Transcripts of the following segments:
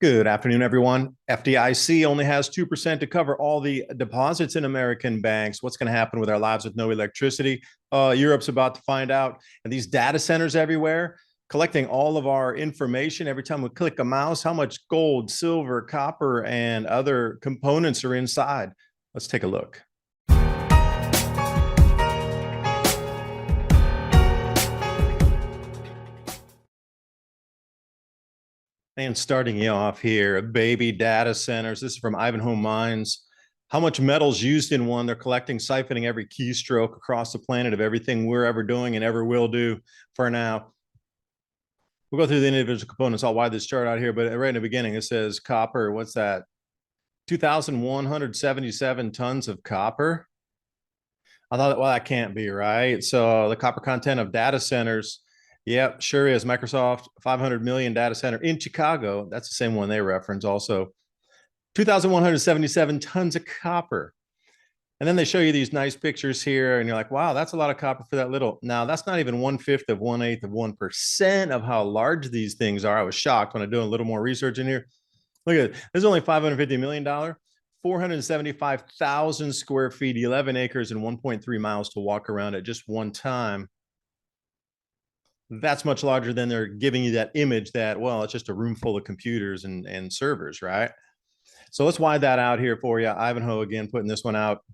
Good afternoon, everyone. FDIC only has 2% to cover all the deposits in American banks. What's going to happen with our lives with no electricity? Europe's about to find out. And these data centers everywhere, collecting all of our information every time we click a mouse, how much gold, silver, copper, and other components are inside. Let's take a look. And starting you off here, baby data centers. This is from Ivanhoe Mines. How much metal's used in one? They're collecting, siphoning every keystroke across the planet of everything we're ever doing and ever will do for now. We'll go through the individual components. I'll wide this chart out here, but right in the beginning, it says copper. What's that? 2,177 tons of copper. I thought, well, that can't be right. So the copper content of data centers, yep, sure is. Microsoft, 500 million data center in Chicago. That's the same one they reference also. 2,177 tons of copper. And then they show you these nice pictures here, and you're like, wow, that's a lot of copper for that little. Now, that's not even 1/5 of 1/8 of 1% of how large these things are. I was shocked when I do a little more research in here. Look at it. This is only $550 million, 475,000 square feet, 11 acres, and 1.3 miles to walk around at just one time. That's much larger than they're giving you that image that, well, it's just a room full of computers and servers, right? So let's wide that out here for you. Ivanhoe, again, putting this one out.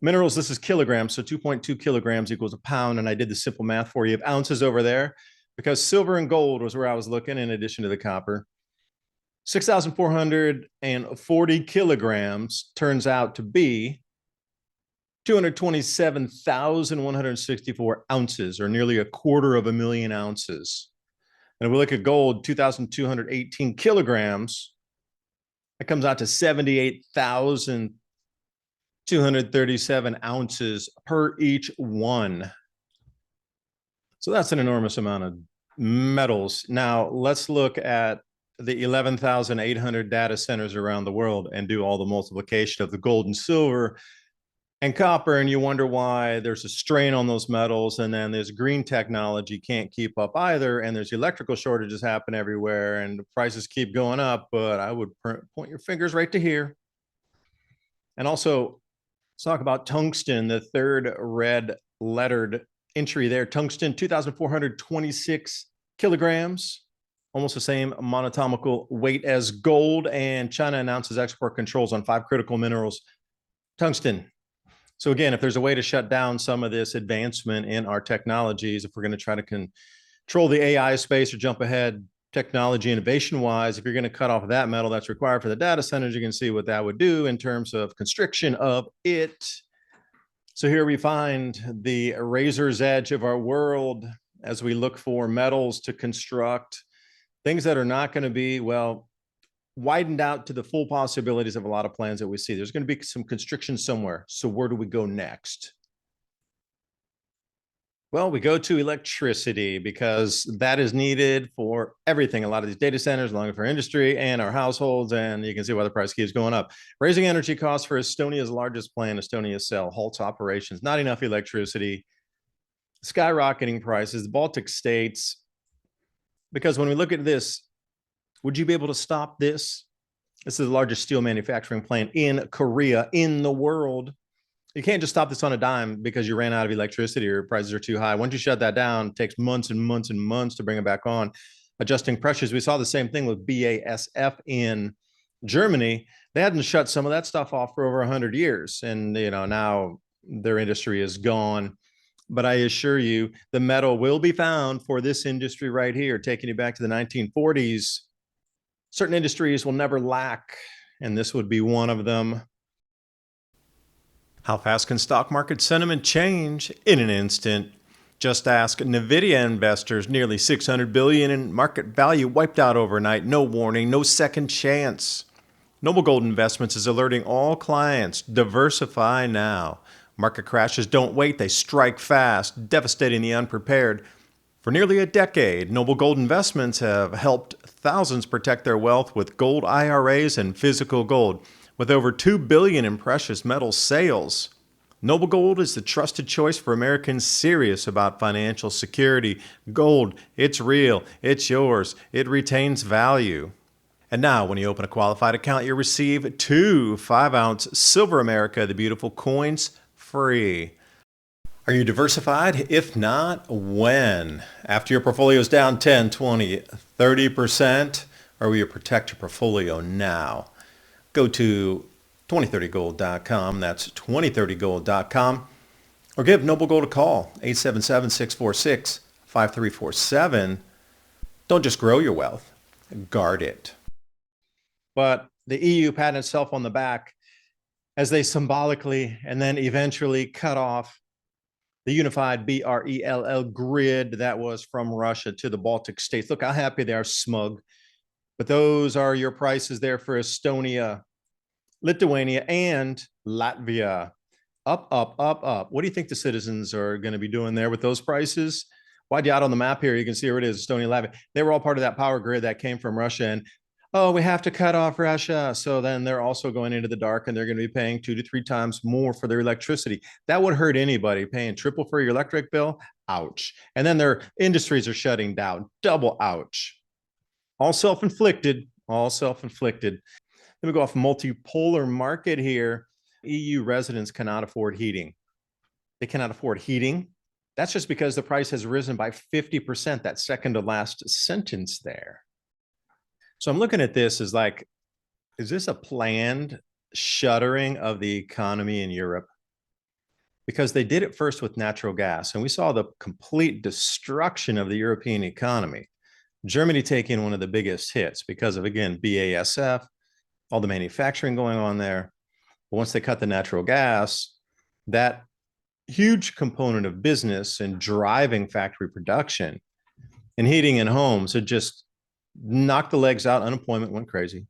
Minerals, this is kilograms. So 2.2 kilograms equals a pound. And I did the simple math for you of ounces over there because silver and gold was where I was looking in addition to the copper. 6,440 kilograms turns out to be 227,164 ounces, or nearly 250,000 ounces. And if we look at gold, 2,218 kilograms, that comes out to 78,237 ounces per each one. So that's an enormous amount of metals. Now let's look at the 11,800 data centers around the world and do all the multiplication of the gold and silver and copper, and you wonder why there's a strain on those metals, and then there's green technology can't keep up either, and there's electrical shortages happen everywhere, and the prices keep going up. But I would point your fingers right to here. And also, let's talk about tungsten, the third red lettered entry there. Tungsten, 2,426 kilograms, almost the same monatomical weight as gold. And China announces export controls on 5 critical minerals. Tungsten. So again, if there's a way to shut down some of this advancement in our technologies, if we're going to try to control the AI space or jump ahead technology innovation wise, if you're going to cut off that metal that's required for the data centers, you can see what that would do in terms of constriction of it. So here we find the razor's edge of our world as we look for metals to construct things that are not going to be, well, widened out to the full possibilities of a lot of plans that we see. There's going to be some constriction somewhere. So where do we go next? Well, we go to electricity because that is needed for everything. A lot of these data centers, along with our industry and our households, and you can see why the price keeps going up. Raising energy costs for Estonia's largest plant, Estonia Cell, halts operations. Not enough electricity, skyrocketing prices, the Baltic states. Because when we look at this, would you be able to stop this? This is the largest steel manufacturing plant in Korea in the world. You can't just stop this on a dime because you ran out of electricity or prices are too high. Once you shut that down, it takes months and months and months to bring it back on. Adjusting pressures. We saw the same thing with BASF in Germany. They hadn't shut some of that stuff off for over 100 years. And, now their industry is gone. But I assure you, the metal will be found for this industry right here, taking you back to the 1940s. Certain industries will never lack, and this would be one of them. How fast can stock market sentiment change in an instant? Just ask NVIDIA investors. Nearly $600 billion in market value wiped out overnight. No warning, no second chance. Noble Gold Investments is alerting all clients, diversify now. Market crashes don't wait, they strike fast, devastating the unprepared. For nearly a decade, Noble Gold Investments have helped thousands protect their wealth with gold IRAs and physical gold. With over $2 billion in precious metal sales, Noble Gold is the trusted choice for Americans serious about financial security. Gold, it's real, it's yours, it retains value. And now when you open a qualified account, you'll receive 2 5-ounce Silver America, the beautiful coins, free. Are you diversified? If not, when? After your portfolio is down 10, 20, 30%, or will you protect your portfolio now? Go to 2030gold.com. That's 2030gold.com. Or give Noble Gold a call, 877-646-5347. Don't just grow your wealth, guard it. But the EU patted itself on the back as they symbolically and then eventually cut off the unified BRELL grid that was from Russia to the Baltic states. Look how happy they are, smug. But those are your prices there for Estonia, Lithuania, and Latvia. Up, up, up, up. What do you think the citizens are going to be doing there with those prices? Wide out on the map here, you can see where it is, Estonia, Latvia. They were all part of that power grid that came from Russia. And, oh, we have to cut off Russia. So then they're also going into the dark, and they're going to be paying 2 to 3 times more for their electricity. That would hurt anybody. Paying triple for your electric bill, ouch. And then their industries are shutting down, double ouch. All self-inflicted, all self-inflicted. Let me go off multipolar market here. EU residents cannot afford heating. They cannot afford heating. That's just because the price has risen by 50%, that second to last sentence there. So I'm looking at this as like, is this a planned shuttering of the economy in Europe? Because they did it first with natural gas, and we saw the complete destruction of the European economy. Germany taking one of the biggest hits because of, again, BASF, all the manufacturing going on there. But once they cut the natural gas, that huge component of business and driving factory production and heating in homes, it just knocked the legs out. Unemployment went crazy.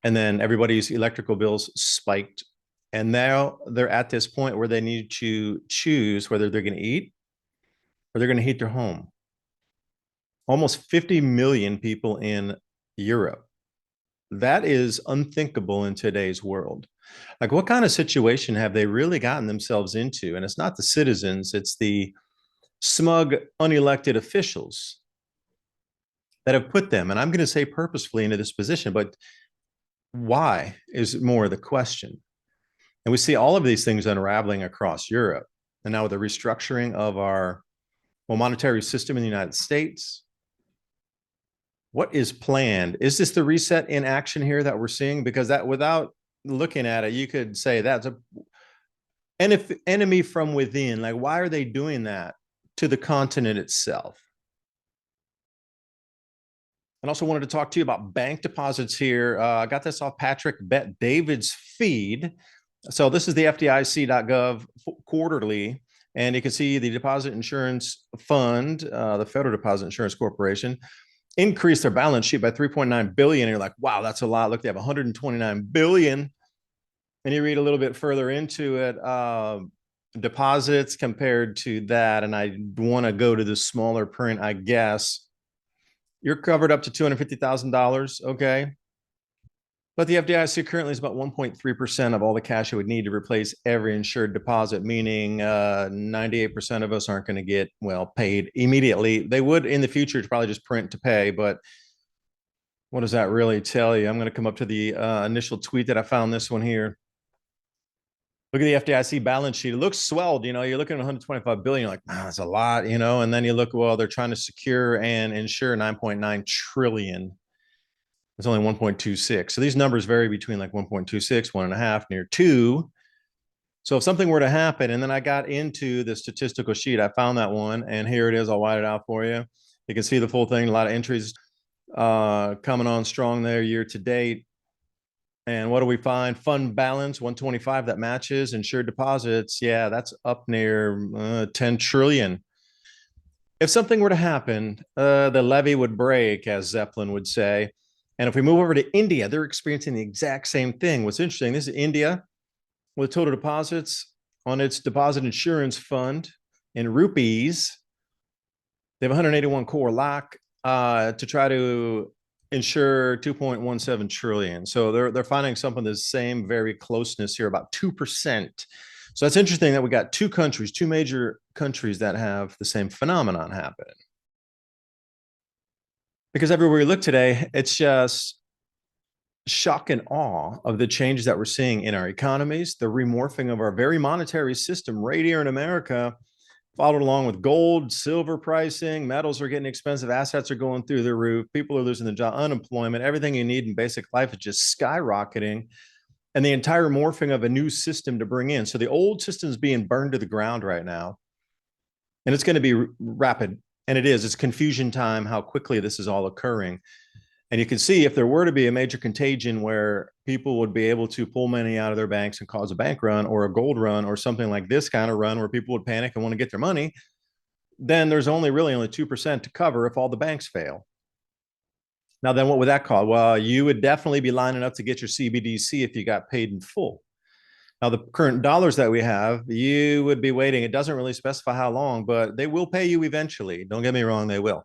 And then everybody's electrical bills spiked. And now they're at this point where they need to choose whether they're going to eat or they're going to heat their home. Almost 50 million people in Europe. That is unthinkable in today's world. Like, what kind of situation have they really gotten themselves into? And it's not the citizens, it's the smug, unelected officials that have put them, and I'm going to say purposefully, into this position. But why is more the question. And we see all of these things unraveling across Europe. And now with the restructuring of our monetary system in the United States, what is planned? Is this the reset in action here that we're seeing? Because that, without looking at it, you could say that's an enemy from within. Like, why are they doing that to the continent itself? And also wanted to talk to you about bank deposits here. I got this off Patrick Bet David's feed. So this is the FDIC.gov quarterly, and you can see the Deposit Insurance Fund, the Federal Deposit Insurance Corporation, increased their balance sheet by 3.9 billion. And you're like, wow, that's a lot. Look, they have 129 billion. And you read a little bit further into it, deposits compared to that. And I want to go to the smaller print, I guess. You're covered up to $250,000. Okay. But the FDIC currently is about 1.3% of all the cash it would need to replace every insured deposit, meaning 98% of us aren't going to get, well, paid immediately. They would in the future to probably just print to pay, but what does that really tell you? I'm going to come up to the initial tweet that I found, this one here. Look at the FDIC balance sheet. It looks swelled. You know, you're looking at 125 billion. You're like, ah, that's a lot, you know, and then you look, well, they're trying to secure and insure 9.9 trillion. It's only 1.26. So these numbers vary between like 1.26, 1.5, near 2. So if something were to happen, and then I got into the statistical sheet, I found that one, and here it is. I'll white it out for you. You can see the full thing, a lot of entries coming on strong there year to date. And what do we find? Fund balance, 125, that matches. Insured deposits, yeah, that's up near 10 trillion. If something were to happen, the levee would break, as Zeppelin would say. And if we move over to India, they're experiencing the exact same thing. What's interesting, this is India with total deposits on its deposit insurance fund in rupees. They have 181 core lakh to try to insure 2.17 trillion. So they're finding something the same, very closeness here, about 2%. So that's interesting that we got two major countries that have the same phenomenon happening. Because everywhere we look today, it's just shock and awe of the changes that we're seeing in our economies, the remorphing of our very monetary system right here in America, followed along with gold, silver pricing, metals are getting expensive, assets are going through the roof, people are losing their job, unemployment, everything you need in basic life is just skyrocketing, and the entire morphing of a new system to bring in. So the old system is being burned to the ground right now, and it's going to be rapid. And it is, it's confusion time, how quickly this is all occurring. And you can see if there were to be a major contagion where people would be able to pull money out of their banks and cause a bank run or a gold run or something like this kind of run where people would panic and want to get their money, then there's only 2% to cover if all the banks fail. Now, then what would that cause? Well, you would definitely be lining up to get your CBDC if you got paid in full. Now, the current dollars that we have, you would be waiting. It doesn't really specify how long, but they will pay you eventually. Don't get me wrong, they will.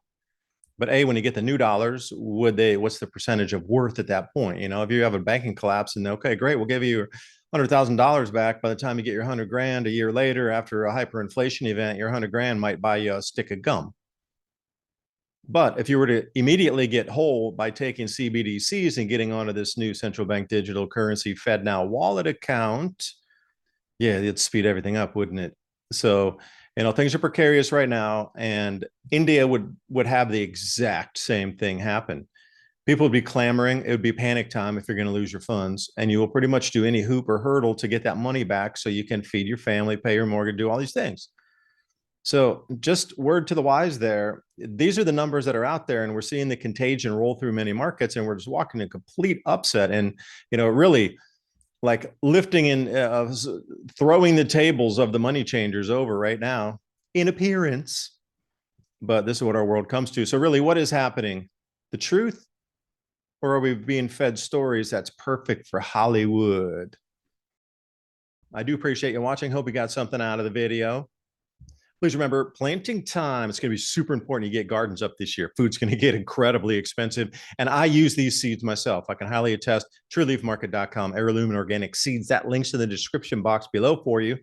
But when you get the new dollars, what's the percentage of worth at that point? You know, if you have a banking collapse and okay, great, we'll give you $100,000 back. By the time you get your 100 grand a year later, after a hyperinflation event, your 100 grand might buy you a stick of gum. But if you were to immediately get whole by taking CBDCs and getting onto this new central bank digital currency FedNow wallet account, yeah, it'd speed everything up, wouldn't it? So, you know, things are precarious right now, and India would have the exact same thing happen. People would be clamoring. It would be panic time if you're going to lose your funds, and you will pretty much do any hoop or hurdle to get that money back so you can feed your family, pay your mortgage, do all these things. So just word to the wise there. These are the numbers that are out there, and we're seeing the contagion roll through many markets, and we're just walking a complete upset. And, you know, really like lifting and throwing the tables of the money changers over right now in appearance. But this is what our world comes to. So really, what is happening? The truth? Or are we being fed stories that's perfect for Hollywood? I do appreciate you watching. Hope you got something out of the video. Please remember, planting time. It's going to be super important you get gardens up this year. Food's going to get incredibly expensive. And I use these seeds myself. I can highly attest. TrueLeafMarket.com, Heirloom and Organic Seeds. That link's in the description box below for you.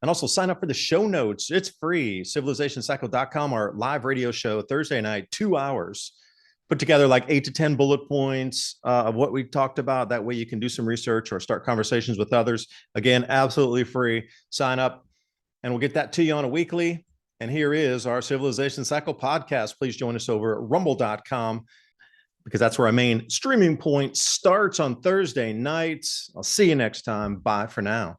And also sign up for the show notes. It's free. CivilizationCycle.com, our live radio show, Thursday night, 2 hours. Put together like 8 to 10 bullet points of what we talked about. That way you can do some research or start conversations with others. Again, absolutely free. Sign up. And we'll get that to you on a weekly. And here is our Civilization Cycle podcast. Please join us over at rumble.com because that's where our main streaming point starts on Thursday nights. I'll see you next time. Bye for now.